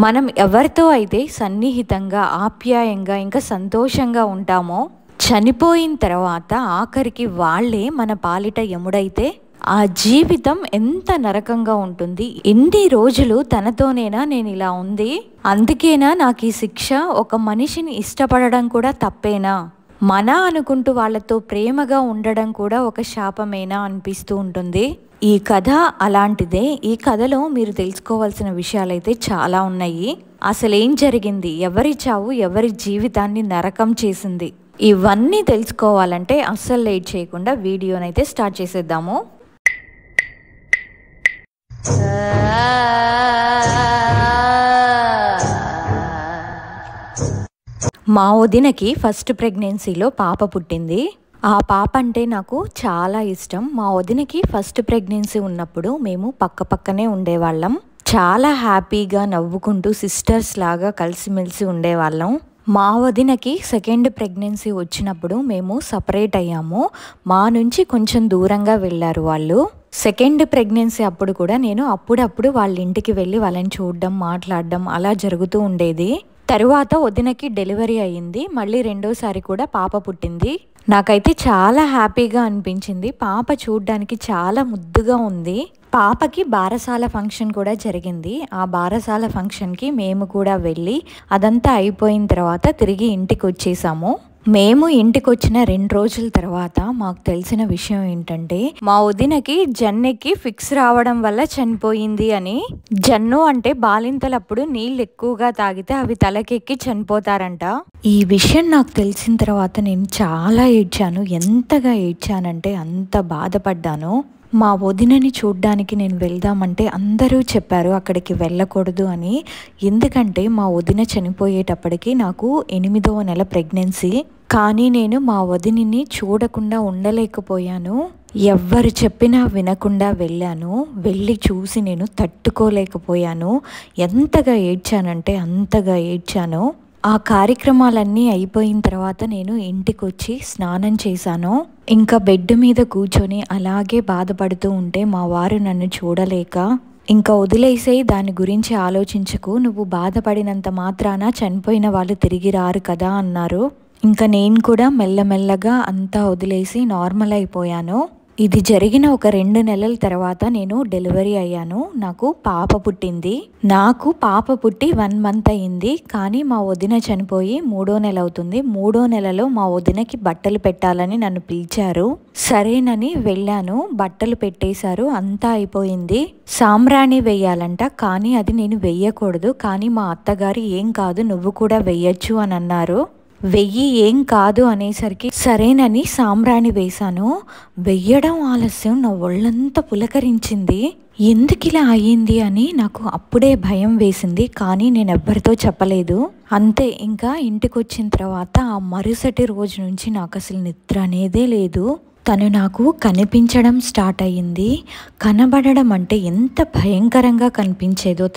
మనం ఎవరితో అయితే సన్నిహితంగా ఆప్యాయంగా ఇంకా సంతోషంగా ఉంటామో చనిపోయిన తర్వాత ఆఖరికి వాళ్ళే మన పాలిట యముడైతే ఆ జీవితం ఎంత నరకంగా ఉంటుంది. ఎన్ని రోజులు తనతోనేనా నేను ఇలా ఉంది, అందుకేనా నాకు ఈ శిక్ష, ఒక మనిషిని ఇష్టపడడం కూడా తప్పేనా, మన అనుకుంటూ వాళ్ళతో ప్రేమగా ఉండడం కూడా ఒక శాపమేనా అనిపిస్తూ ఉంటుంది. ఈ కథ అలాంటిదే. ఈ కథలో మీరు తెలుసుకోవాల్సిన విషయాలైతే చాలా ఉన్నాయి. అసలు ఏం జరిగింది, ఎవరి చావు ఎవరి జీవితాన్ని నరకం చేసింది, ఇవన్నీ తెలుసుకోవాలంటే అస్సలు లేట్ చేయకుండా వీడియోనైతే స్టార్ట్ చేసేద్దాము. మా వదినకి ఫస్ట్ ప్రెగ్నెన్సీలో పాప పుట్టింది. ఆ పాప అంటే నాకు చాలా ఇష్టం. మా వదినకి ఫస్ట్ ప్రెగ్నెన్సీ ఉన్నప్పుడు మేము పక్క పక్కనే ఉండేవాళ్ళం. చాలా హ్యాపీగా నవ్వుకుంటూ సిస్టర్స్ లాగా కలిసిమెలిసి ఉండేవాళ్ళం. మా వదినకి సెకండ్ ప్రెగ్నెన్సీ వచ్చినప్పుడు మేము సపరేట్ అయ్యాము. మా నుంచి కొంచెం దూరంగా వెళ్ళారు వాళ్ళు. సెకండ్ ప్రెగ్నెన్సీ అప్పుడు కూడా నేను అప్పుడప్పుడు వాళ్ళ ఇంటికి వెళ్ళి వాళ్ళని చూడడం, మాట్లాడడం అలా జరుగుతూ ఉండేది. తరువాత వదినకి డెలివరీ అయ్యింది. మళ్ళీ రెండోసారి కూడా పాప పుట్టింది. నాకైతే చాలా హ్యాపీగా అనిపించింది. పాప చూడ్డానికి చాలా ముద్దుగా ఉంది. పాపకి బారసాల ఫంక్షన్ కూడా జరిగింది. ఆ బారసాల ఫంక్షన్కి మేము కూడా వెళ్ళి అదంతా అయిపోయిన తర్వాత తిరిగి ఇంటికి వచ్చేసాము. మేము ఇంటికి వచ్చిన 2 రోజుల తర్వాత మాకు తెలిసిన విషయం ఏంటంటే, మా వదినకి జన్నెకి ఫిక్స్ రావడం వల్ల చనిపోయింది అని. జన్ను అంటే బాలింతలప్పుడు నీళ్ళు ఎక్కువగా తాగితే అవి తలకెక్కి చనిపోతారంట. ఈ విషయం నాకు తెలిసిన తర్వాత నేను చాలా ఏడ్చాను. ఎంతగా ఏడ్చానంటే అంత బాధపడ్డాను. మా వదినని చూడ్డానికి నేను వెళ్దామంటే అందరూ చెప్పారు అక్కడికి వెళ్ళకూడదు అని. ఎందుకంటే మా వదిన చనిపోయేటప్పటికి నాకు 8వ నెల ప్రెగ్నెన్సీ. కానీ నేను మా వదినని చూడకుండా ఉండలేకపోయాను. ఎవ్వరు చెప్పినా వినకుండా వెళ్ళాను. వెళ్ళి చూసి నేను తట్టుకోలేకపోయాను. ఎంతగా ఏడ్చానంటే అంతగా ఏడ్చాను. ఆ కార్యక్రమాలన్నీ అయిపోయిన తర్వాత నేను ఇంటికి వచ్చి స్నానం చేశాను. ఇంకా బెడ్ మీద కూర్చొని అలాగే బాధపడుతూ ఉంటే మా వారు నన్ను చూడలేక, ఇంకా వదిలేసేయి, దాని గురించి ఆలోచించకు, నువ్వు బాధపడినంత మాత్రాన చనిపోయిన వాళ్ళు తిరిగి రారు కదా అన్నారు. ఇంకా నేను కూడా మెల్లమెల్లగా అంతా వదిలేసి నార్మల్ అయిపోయాను. ఇది జరిగిన ఒక 2 నెలల తర్వాత నేను డెలివరీ అయ్యాను. నాకు పాప పుట్టింది. నాకు పాప పుట్టి 1 మంత్ అయింది. కానీ మా వదిన చనిపోయి 3వ నెల అవుతుంది. 3వ నెలలో మా వదినకి బట్టలు పెట్టాలని నన్ను పిలిచారు. సరేనని వెళ్ళాను. బట్టలు పెట్టేశారు. అంతా అయిపోయింది. సాంబ్రాణి వెయ్యాలంట. కానీ అది నేను వెయ్యకూడదు. కానీ మా అత్తగారు ఏం కాదు, నువ్వు కూడా వెయ్యొచ్చు అని అన్నారు. వెయ్యి ఏం కాదు అనేసరికి సరేనని సాంబ్రాణి వేశాను. వెయ్యడం ఆలస్యం, నా ఒళ్ళంతా పులకరించింది. ఎందుకు ఇలా అయ్యింది అని నాకు అప్పుడే భయం వేసింది. కానీ నేను ఎవ్వరితో చెప్పలేదు. అంతే. ఇంకా ఇంటికి వచ్చిన తర్వాత ఆ మరుసటి రోజు నుంచి నాకు అసలు నిద్ర అనేదే లేదు. తను నాకు కనిపించడం స్టార్ట్ అయ్యింది. కనబడడం అంటే ఎంత భయంకరంగా కనిపించేదో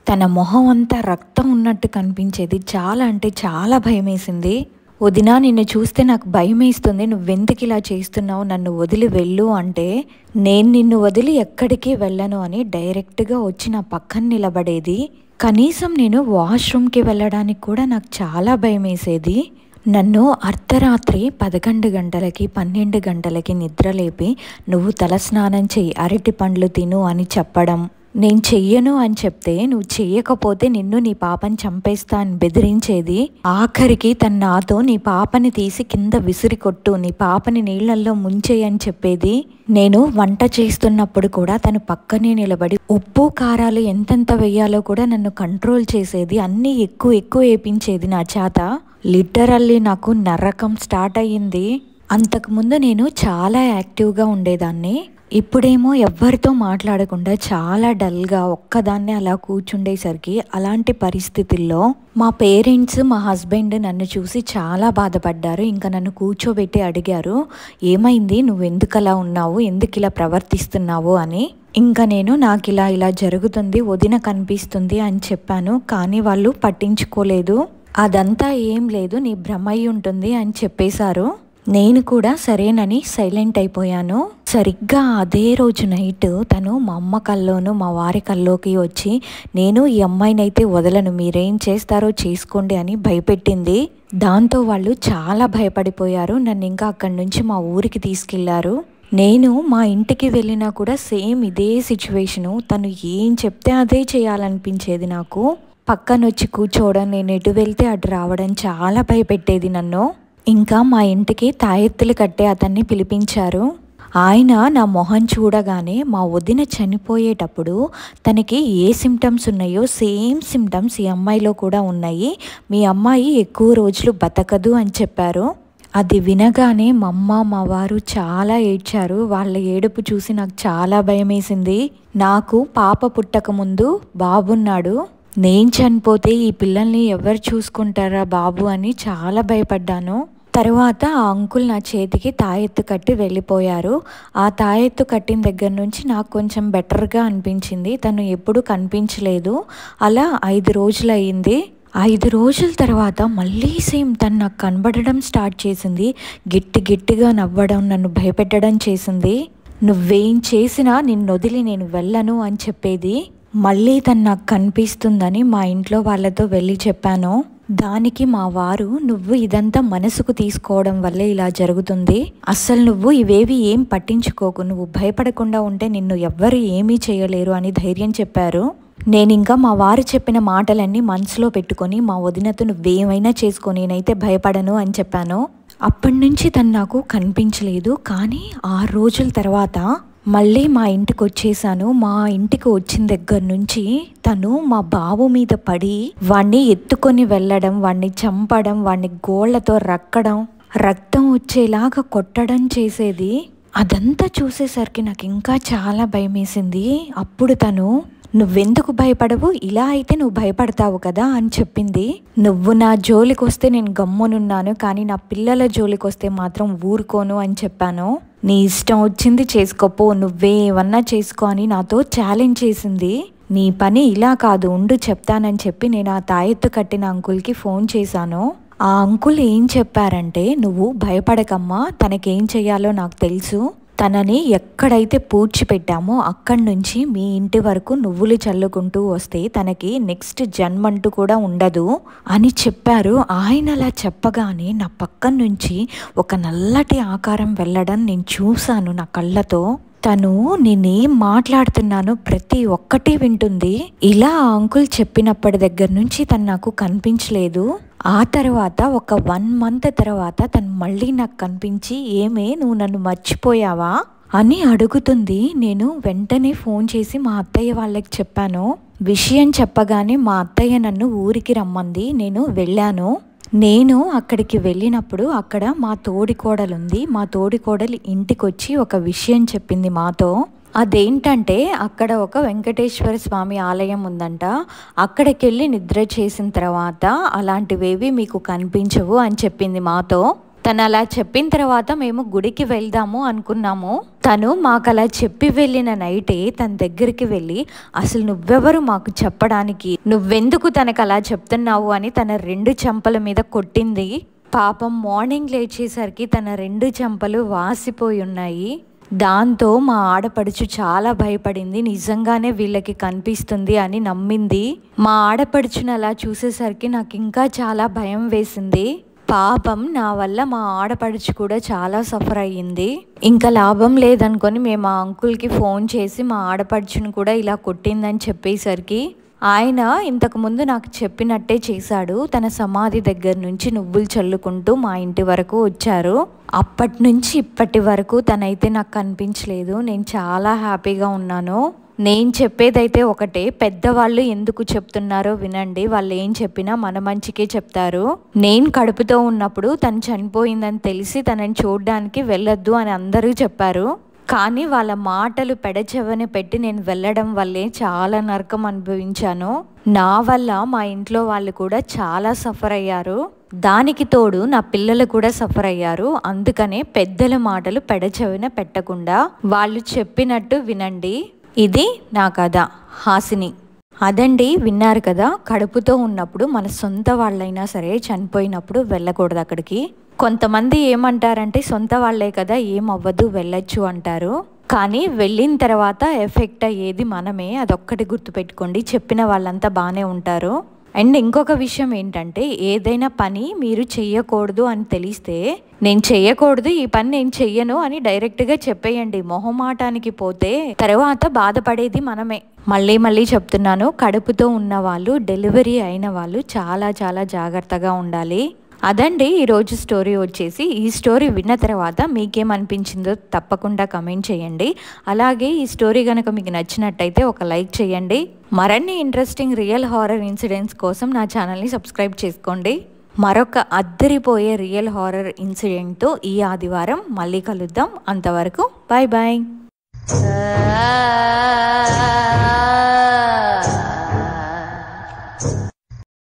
తన మొహం అంతా రక్తం ఉన్నట్టు కనిపించేది. చాలా అంటే చాలా భయం వేసింది. వదినా, నిన్ను చూస్తే నాకు భయం వేస్తుంది, నువ్వెందుకు ఇలా చేస్తున్నావు, నన్ను వదిలి వెళ్ళు అంటే, నేను నిన్ను వదిలి ఎక్కడికి వెళ్ళను అని డైరెక్ట్గా వచ్చి నా పక్కన నిలబడేది. కనీసం నేను వాష్రూమ్కి వెళ్ళడానికి కూడా నాకు చాలా భయం వేసేది. నన్ను అర్ధరాత్రి 11 గంటలకి 12 గంటలకి నిద్రలేపి నువ్వు తలస్నానం చెయ్యి, అరటి పండ్లు తిను అని చెప్పడం. నేను చెయ్యను అని చెప్తే నువ్వు చెయ్యకపోతే నిన్ను, నీ పాపని చంపేస్తా అని బెదిరించేది. ఆఖరికి తను నాతో నీ పాపని తీసి కింద విసిరి కొట్టు, నీ పాపని నీళ్లల్లో ముంచేయి అని చెప్పేది. నేను వంట చేస్తున్నప్పుడు కూడా తను పక్కనే నిలబడి ఉప్పు కారాలు ఎంతెంత వేయాలో కూడా నన్ను కంట్రోల్ చేసేది. అన్నీ ఎక్కువ వేపించేది నా చేత. లిటరల్లీ నాకు నరకం స్టార్ట్ అయ్యింది. అంతకుముందు నేను చాలా యాక్టివ్గా ఉండేదాన్ని. ఇప్పుడేమో ఎవ్వరితో మాట్లాడకుండా చాలా డల్గా ఒక్కదాన్నే అలా కూర్చుండేసరికి, అలాంటి పరిస్థితుల్లో మా పేరెంట్స్, మా హస్బెండ్ నన్ను చూసి చాలా బాధపడ్డారు. ఇంకా నన్ను కూర్చోబెట్టి అడిగారు, ఏమైంది, నువ్వు ఎందుకు అలా ఉన్నావు, ఎందుకు ఇలా ప్రవర్తిస్తున్నావు అని. ఇంకా నేను నాకు ఇలా జరుగుతుంది, వదిన కనిపిస్తుంది అని చెప్పాను. కానీ వాళ్ళు పట్టించుకోలేదు. అదంతా ఏం లేదు, నీ భ్రమ అయి ఉంటుంది అని చెప్పేశారు. నేను కూడా సరేనని సైలెంట్ అయిపోయాను. సరిగ్గా అదే రోజు నైట్ తను మా అమ్మ కల్లోను మా వారి కల్లోకి వచ్చి, నేను ఈ అమ్మాయినైతే వదలను, మీరేం చేస్తారో చేసుకోండి అని భయపెట్టింది. దాంతో వాళ్ళు చాలా భయపడిపోయారు. నన్ను ఇంకా అక్కడి నుంచి మా ఊరికి తీసుకెళ్లారు. నేను మా ఇంటికి వెళ్ళినా కూడా సేమ్ ఇదే సిచ్యువేషను. తను ఏం చెప్తే అదే చేయాలనిపించేది నాకు. పక్కనొచ్చి కూర్చోవడం, నేను ఎటు వెళ్తే అటు రావడం చాలా భయపెట్టేది నన్ను. ఇంకా మా ఇంటికి తాయెత్తులు కట్టే అతన్ని పిలిపించారు. ఆయన నా మొహం చూడగానే, మా వదిన చనిపోయేటప్పుడు తనకి ఏ సిమ్టమ్స్ ఉన్నాయో సేమ్ సిమ్టమ్స్ ఈ అమ్మాయిలో కూడా ఉన్నాయి, మీ అమ్మాయి ఎక్కువ రోజులు బతకదు అని చెప్పారు. అది వినగానే మా అమ్మ మా వారు చాలా ఏడ్చారు. వాళ్ళ ఏడుపు చూసి నాకు చాలా భయమేసింది. నాకు పాప పుట్టక ముందు బాబున్నాడు. నేను చనిపోతే ఈ పిల్లల్ని ఎవరు చూసుకుంటారా బాబు అని చాలా భయపడ్డాను. తర్వాత ఆ అంకుల్ నా చేతికి తాయెత్తు కట్టి వెళ్ళిపోయారు. ఆ తాయెత్తు కట్టిన దగ్గర నుంచి నాకు కొంచెం బెటర్గా అనిపించింది. తను ఎప్పుడు కనిపించలేదు. అలా 5 రోజులు అయ్యింది. 5 రోజుల తర్వాత మళ్ళీ సేమ్ తను నాకు కనబడడం స్టార్ట్ చేసింది. గట్టిగా నవ్వడం, నన్ను భయపెట్టడం చేసింది. నువ్వేం చేసినా నిన్ను వదిలి నేను వెళ్ళను అని చెప్పేది. మళ్ళీ తను నాకు కనిపిస్తుందని మా ఇంట్లో వాళ్ళతో వెళ్ళి చెప్పాను. దానికి మా వారు, నువ్వు ఇదంతా మనసుకు తీసుకోవడం వల్లే ఇలా జరుగుతుంది, అస్సలు నువ్వు ఇవేవి ఏం పట్టించుకోకు, నువ్వు భయపడకుండా ఉంటే నిన్ను ఎవ్వరు ఏమీ చేయలేరు అని ధైర్యం చెప్పారు. నేను ఇంకా మా వారు చెప్పిన మాటలన్నీ మనసులో పెట్టుకొని, మా వదినతో నువ్వేమైనా చేసుకో, నేనైతే భయపడను అని చెప్పాను. అప్పటి నుంచి తను నాకు కనిపించలేదు. కానీ 6 రోజుల తర్వాత మళ్ళీ మా ఇంటికి వచ్చేసాను. మా ఇంటికి వచ్చిన దగ్గర నుంచి తను మా బాబు మీద పడి వాణ్ణి ఎత్తుకొని వెళ్ళడం, వాణ్ణి చంపడం, వాణ్ణి గోళ్లతో రక్కడం, రక్తం వచ్చేలాగా కొట్టడం చేసేది. అదంతా చూసేసరికి నాకు ఇంకా చాలా భయం వేసింది. అప్పుడు తను, నువ్వెందుకు భయపడవు, ఇలా అయితే నువ్వు భయపడతావు కదా అని చెప్పింది. నువ్వు నా జోలికి వస్తే నేను గమ్మునున్నాను, కానీ నా పిల్లల జోలికి వస్తే మాత్రం ఊరుకోను అని చెప్పాను. నీ ఇష్టం వచ్చింది చేసుకోపో, నువ్వేమన్నా చేసుకో అని నాతో ఛాలెంజ్ చేసింది. నీ పని ఇలా కాదు, ఉండు చెప్తానని చెప్పి నేను ఆ తాయెత్తు కట్టిన అంకుల్కి ఫోన్ చేశాను. ఆ అంకుల్ ఏం చెప్పారంటే, నువ్వు భయపడకమ్మా, తనకేం చెయ్యాలో నాకు తెలుసు, తనని ఎక్కడైతే పూడ్చిపెట్టామో అక్కడి నుంచి మీ ఇంటి వరకు నువ్వులు చల్లుకుంటూ వస్తే తనకి నెక్స్ట్ జన్మంటూ కూడా ఉండదు అని చెప్పారు. ఆయన అలా చెప్పగానే నా పక్కన నుంచి ఒక నల్లటి ఆకారం వెళ్ళడం నేను చూశాను నా కళ్ళతో. తను నేనేం మాట్లాడుతున్నాను ప్రతి ఒక్కటి వింటుంది. ఇలా ఆ అంకుల్ చెప్పినప్పటి దగ్గర నుంచి తను నాకు కనిపించలేదు. ఆ తర్వాత ఒక 1 మంత్ తర్వాత తను మళ్ళీ నాకు కనిపించి, ఏమే నువ్వు నన్ను మర్చిపోయావా అని అడుగుతుంది. నేను వెంటనే ఫోన్ చేసి మా అత్తయ్య వాళ్ళకి చెప్పాను. విషయం చెప్పగానే మా అత్తయ్య నన్ను ఊరికి రమ్మంది. నేను వెళ్ళాను. నేను అక్కడికి వెళ్ళినప్పుడు అక్కడ మా తోడికోడలుంది. మా తోడికోడలు ఇంటికి వచ్చి ఒక విషయం చెప్పింది మాతో. అదేంటంటే, అక్కడ ఒక వెంకటేశ్వర స్వామి ఆలయం ఉందంట. అక్కడికి వెళ్ళి నిద్ర చేసిన తర్వాత అలాంటివేవి మీకు కనిపించవు అని చెప్పింది మాతో. తను అలా చెప్పిన తర్వాత మేము గుడికి వెళ్దాము అనుకున్నాము. తను మాకు అలా చెప్పి వెళ్ళిన నైటే తన దగ్గరికి వెళ్ళి, అసలు నువ్వెవరు మాకు చెప్పడానికి, నువ్వెందుకు తనకు అలా చెప్తున్నావు అని తన 2 చెంపల మీద కొట్టింది. పాపం మార్నింగ్ లేచేసరికి తన 2 చెంపలు వాసిపోయి ఉన్నాయి. దాంతో మా ఆడపడుచు చాలా భయపడింది. నిజంగానే వీళ్ళకి కనిపిస్తుంది అని నమ్మింది. మా ఆడపడుచుని అలా చూసేసరికి నాకు ఇంకా చాలా భయం వేసింది. పాపం నా వల్ల మా ఆడపడుచు కూడా చాలా సఫర్ అయ్యింది. ఇంకా లాభం లేదనుకొని మేము ఆ అంకుల్కి ఫోన్ చేసి మా ఆడపడుచుని కూడా ఇలా కొట్టిందని చెప్పేసరికి ఆయన ఇంతకుముందు నాకు చెప్పినట్టే చేశాడు. తన సమాధి దగ్గర నుంచి నువ్వులు చల్లుకుంటూ మా ఇంటి వరకు వచ్చారు. అప్పటి నుంచి ఇప్పటి వరకు తనైతే నాకు కనిపించలేదు. నేను చాలా హ్యాపీగా ఉన్నాను. నేను చెప్పేదైతే ఒకటే, పెద్దవాళ్ళు ఎందుకు చెప్తున్నారో వినండి. వాళ్ళు ఏం చెప్పినా మన మంచికే చెప్తారు. నేను కడుపుతో ఉన్నప్పుడు తను చనిపోయిందని తెలిసి తనని చూడడానికి వెళ్ళొద్దు అని అందరూ చెప్పారు. కానీ వాళ్ళ మాటలు పెడచెవని పెట్టి నేను వెళ్ళడం వల్లే చాలా నరకం అనుభవించాను. నా వల్ల మా ఇంట్లో వాళ్ళు కూడా చాలా సఫర్ అయ్యారు. దానికి తోడు నా పిల్లలు కూడా సఫర్ అయ్యారు. అందుకనే పెద్దల మాటలు పెడచెవిన పెట్టకుండా వాళ్ళు చెప్పినట్టు వినండి. ఇది నా కథ. హాసిని. అదండి, విన్నారు కదా. కడుపుతో ఉన్నప్పుడు మన సొంత వాళ్ళైనా సరే చనిపోయినప్పుడు వెళ్ళకూడదు అక్కడికి. కొంతమంది ఏమంటారంటే సొంత వాళ్ళే కదా ఏం అవ్వదు వెళ్ళొచ్చు అంటారు. కానీ వెళ్ళిన తర్వాత ఎఫెక్ట్ అయ్యేది మనమే, అదొక్కటి గుర్తుపెట్టుకోండి. చెప్పిన వాళ్ళంతా బాగానే ఉంటారు. అండ్ ఇంకొక విషయం ఏంటంటే ఏదైనా పని మీరు చెయ్యకూడదు అని తెలిస్తే నేను చెయ్యకూడదు, ఈ పని నేను చెయ్యను అని డైరెక్ట్గా చెప్పేయండి. మొహమాటానికి పోతే తర్వాత బాధపడేది మనమే. మళ్ళీ చెప్తున్నాను, కడుపుతో ఉన్న వాళ్ళు, డెలివరీ అయిన వాళ్ళు చాలా చాలా జాగ్రత్తగా ఉండాలి. అదండి ఈరోజు స్టోరీ వచ్చేసి. ఈ స్టోరీ విన్న తర్వాత మీకేమనిపించిందో తప్పకుండా కమెంట్ చేయండి. అలాగే ఈ స్టోరీ కనుక మీకు నచ్చినట్టయితే ఒక లైక్ చేయండి. మరిన్ని ఇంట్రెస్టింగ్ రియల్ హారర్ ఇన్సిడెంట్స్ కోసం నా ఛానల్ని సబ్స్క్రైబ్ చేసుకోండి. మరొక అద్దరిపోయే రియల్ హారర్ ఇన్సిడెంట్తో ఈ ఆదివారం మళ్ళీ కలుద్దాం. అంతవరకు బాయ్ బాయ్.